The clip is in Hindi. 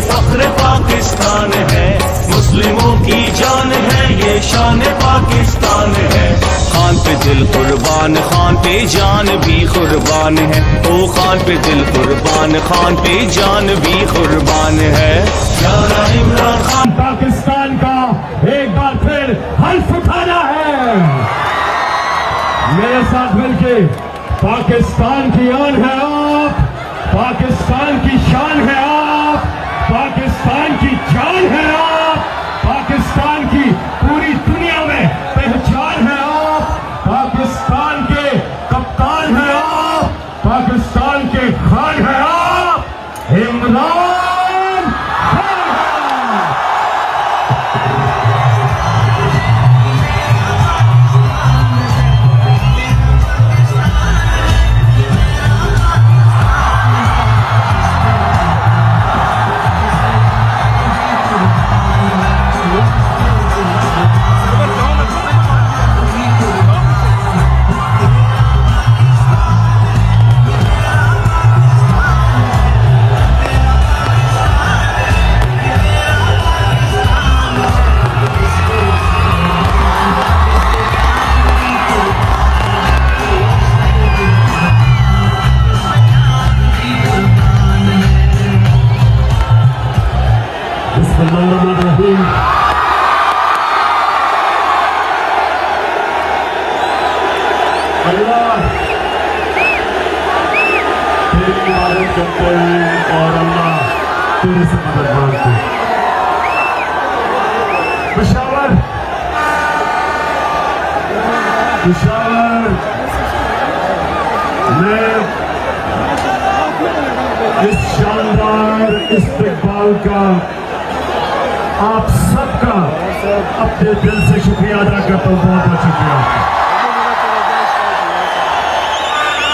फख्र पाकिस्तान है, मुस्लिमों की जान है ये शान पाकिस्तान है। खान पे दिल कुर्बान, खान पे जान भी कुर्बान है। ओ खान पे दिल कुर्बान, खान पे जान भी कुर्बान है। यारा इमरान खान पाकिस्तान का एक बार फिर हल्फ उठाना है। मेरे साथ मिलके पाकिस्तान की आन है आप, पाकिस्तान की शान है आप, पाकिस्तान की जान है आप, पाकिस्तान की पूरी दुनिया में पहचान है आप, पाकिस्तान के कप्तान है आप, पाकिस्तान के खान है आप, इमरान खान। अल्लाह तेरी इबादत करते हैं और अल्लाह तेरे से मदद मांगते हैं। पेशावर मैं इस शानदार इस्तकबाल का आप सबका अपने दिल से शुक्रिया अदा करता हूँ। बहुत बहुत शुक्रिया।